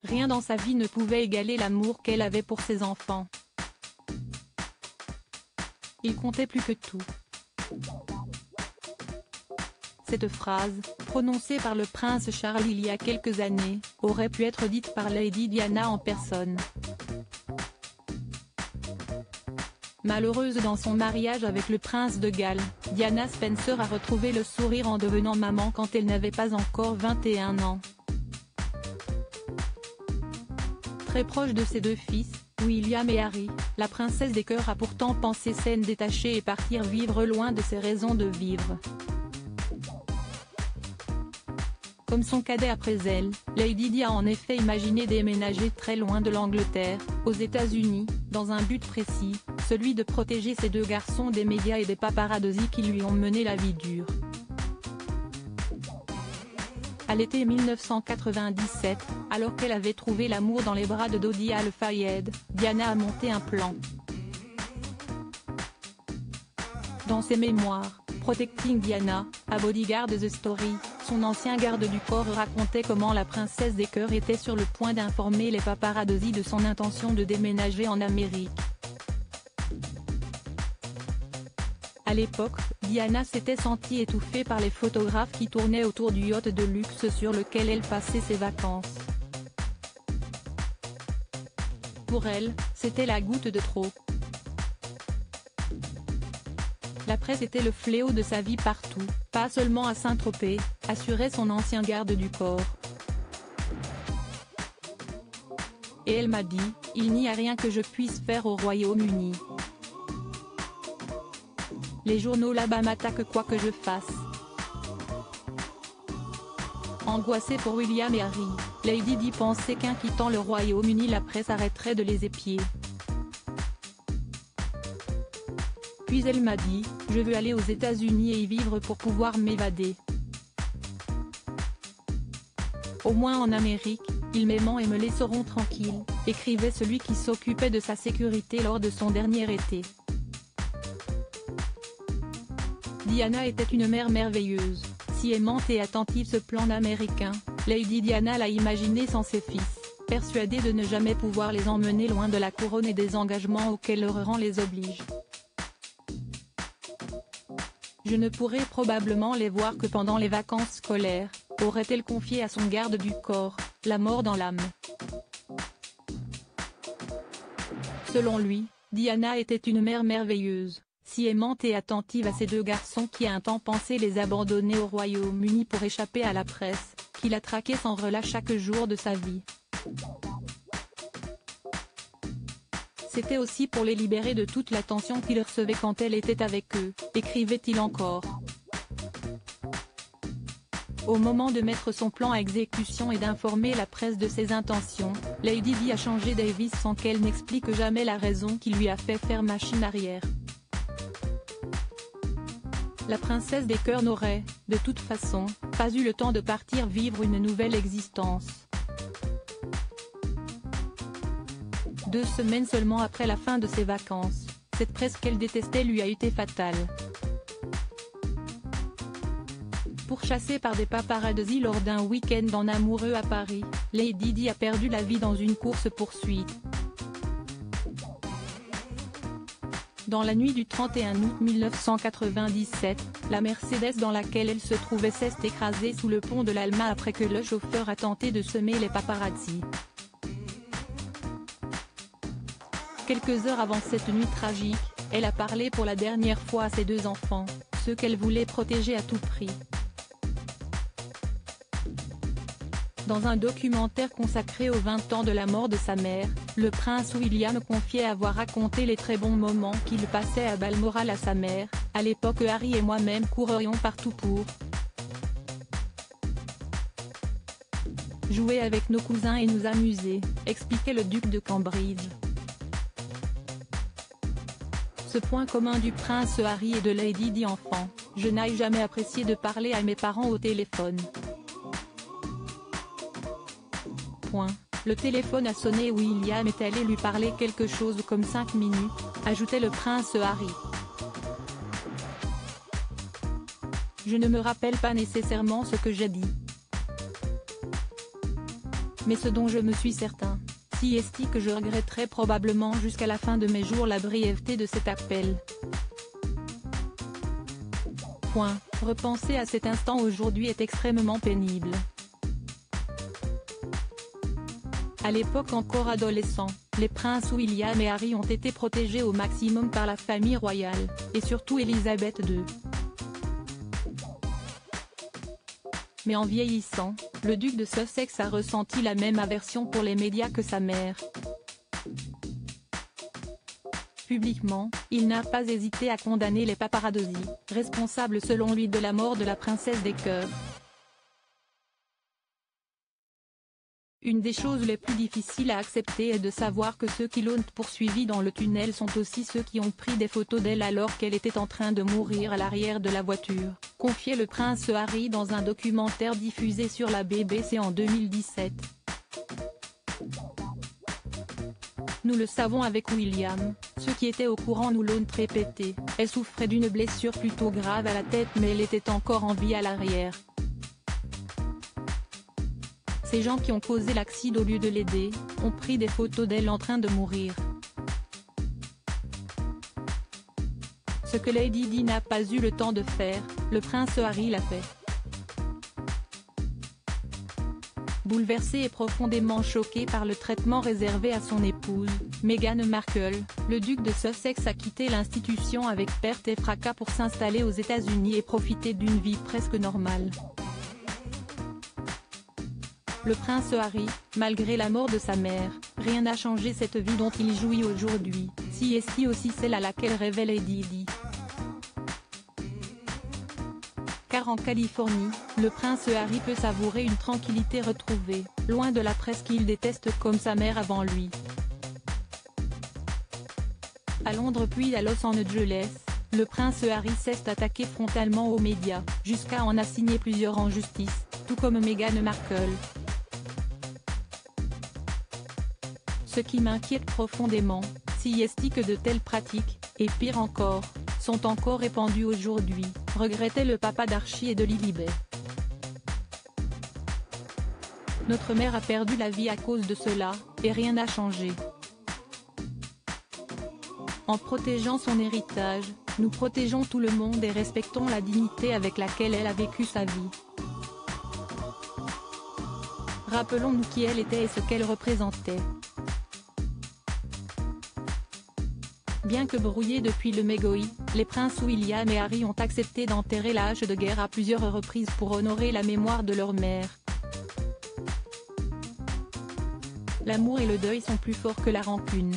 Rien dans sa vie ne pouvait égaler l'amour qu'elle avait pour ses enfants. Il comptait plus que tout. Cette phrase, prononcée par le prince Charles il y a quelques années, aurait pu être dite par Lady Diana en personne. Malheureuse dans son mariage avec le prince de Galles, Diana Spencer a retrouvé le sourire en devenant maman quand elle n'avait pas encore 21 ans. Très proche de ses deux fils, William et Harry, la princesse des cœurs a pourtant pensé s'en détacher et partir vivre loin de ses raisons de vivre. Comme son cadet après elle, Lady Di a en effet imaginé déménager très loin de l'Angleterre, aux États-Unis, dans un but précis, celui de protéger ses deux garçons des médias et des paparazzi qui lui ont mené la vie dure. À l'été 1997, alors qu'elle avait trouvé l'amour dans les bras de Dodi Al-Fayed, Diana a monté un plan. Dans ses mémoires, Protecting Diana, a Bodyguard The Story, son ancien garde du corps racontait comment la princesse des cœurs était sur le point d'informer les paparazzi de son intention de déménager en Amérique. À l'époque, Diana s'était sentie étouffée par les photographes qui tournaient autour du yacht de luxe sur lequel elle passait ses vacances. Pour elle, c'était la goutte de trop. La presse était le fléau de sa vie partout, pas seulement à Saint-Tropez, assurait son ancien garde du corps. Et elle m'a dit, il n'y a rien que je puisse faire au Royaume-Uni. Les journaux là-bas m'attaquent quoi que je fasse. Angoissée pour William et Harry, Lady Di pensait qu'en quittant le Royaume-Uni la presse arrêterait de les épier. Puis elle m'a dit, je veux aller aux États-Unis et y vivre pour pouvoir m'évader. Au moins en Amérique, ils m'aimeront et me laisseront tranquille, écrivait celui qui s'occupait de sa sécurité lors de son dernier été. Diana était une mère merveilleuse, si aimante et attentive. Ce plan américain, Lady Diana l'a imaginé sans ses fils, persuadée de ne jamais pouvoir les emmener loin de la couronne et des engagements auxquels leur rang les oblige. Je ne pourrai probablement les voir que pendant les vacances scolaires, aurait-elle confié à son garde du corps, la mort dans l'âme. Selon lui, Diana était une mère merveilleuse, si aimante et attentive à ses deux garçons qui a un temps pensé les abandonner au Royaume-Uni pour échapper à la presse, qui la traquait sans relâche chaque jour de sa vie. C'était aussi pour les libérer de toute l'attention qu'ils recevaient quand elle était avec eux, écrivait-il encore. Au moment de mettre son plan à exécution et d'informer la presse de ses intentions, Lady Di a changé Davis sans qu'elle n'explique jamais la raison qui lui a fait faire machine arrière. La princesse des cœurs n'aurait, de toute façon, pas eu le temps de partir vivre une nouvelle existence. 2 semaines seulement après la fin de ses vacances, cette presse qu'elle détestait lui a été fatale. Pourchassée par des paparazzi lors d'un week-end en amoureux à Paris, Lady Di a perdu la vie dans une course-poursuite. Dans la nuit du 31 août 1997, la Mercedes dans laquelle elle se trouvait s'est écrasée sous le pont de l'Alma après que le chauffeur a tenté de semer les paparazzi. Quelques heures avant cette nuit tragique, elle a parlé pour la dernière fois à ses 2 enfants, ceux qu'elle voulait protéger à tout prix. Dans un documentaire consacré aux 20 ans de la mort de sa mère, le prince William confiait avoir raconté les très bons moments qu'il passait à Balmoral à sa mère, à l'époque Harry et moi-même courrions partout pour jouer avec nos cousins et nous amuser, expliquait le duc de Cambridge. Ce point commun du prince Harry et de Lady Di enfant, je n'ai jamais apprécié de parler à mes parents au téléphone. Le téléphone a sonné et William est allé lui parler quelque chose comme 5 minutes, ajoutait le prince Harry. Je ne me rappelle pas nécessairement ce que j'ai dit. Mais ce dont je me suis certain, si est que je regretterai probablement jusqu'à la fin de mes jours la brièveté de cet appel. Repenser à cet instant aujourd'hui est extrêmement pénible. À l'époque encore adolescents, les princes William et Harry ont été protégés au maximum par la famille royale, et surtout Élisabeth II. Mais en vieillissant, le duc de Sussex a ressenti la même aversion pour les médias que sa mère. Publiquement, il n'a pas hésité à condamner les paparazzi, responsables selon lui de la mort de la princesse des cœurs. Une des choses les plus difficiles à accepter est de savoir que ceux qui l'ont poursuivie dans le tunnel sont aussi ceux qui ont pris des photos d'elle alors qu'elle était en train de mourir à l'arrière de la voiture, confiait le prince Harry dans un documentaire diffusé sur la BBC en 2017. Nous le savons avec William, ceux qui étaient au courant nous l'ont répété, elle souffrait d'une blessure plutôt grave à la tête mais elle était encore en vie à l'arrière. Ces gens qui ont causé l'accident au lieu de l'aider, ont pris des photos d'elle en train de mourir. Ce que Lady Di n'a pas eu le temps de faire, le prince Harry l'a fait. Bouleversé et profondément choqué par le traitement réservé à son épouse, Meghan Markle, le duc de Sussex a quitté l'institution avec perte et fracas pour s'installer aux États-Unis et profiter d'une vie presque normale. Le prince Harry, malgré la mort de sa mère, rien n'a changé cette vie dont il jouit aujourd'hui, si est aussi celle à laquelle rêvait Lady Di. Car en Californie, le prince Harry peut savourer une tranquillité retrouvée, loin de la presse qu'il déteste comme sa mère avant lui. À Londres puis à Los Angeles, le prince Harry s'est attaqué frontalement aux médias, jusqu'à en assigner plusieurs en justice, tout comme Meghan Markle. Ce qui m'inquiète profondément, si est que de telles pratiques, et pire encore, sont encore répandues aujourd'hui, regrettait le papa d'Archie et de Lilibet. Notre mère a perdu la vie à cause de cela, et rien n'a changé. En protégeant son héritage, nous protégeons tout le monde et respectons la dignité avec laquelle elle a vécu sa vie. Rappelons-nous qui elle était et ce qu'elle représentait. Bien que brouillés depuis le mégoï, les princes William et Harry ont accepté d'enterrer la hache de guerre à plusieurs reprises pour honorer la mémoire de leur mère. L'amour et le deuil sont plus forts que la rancune.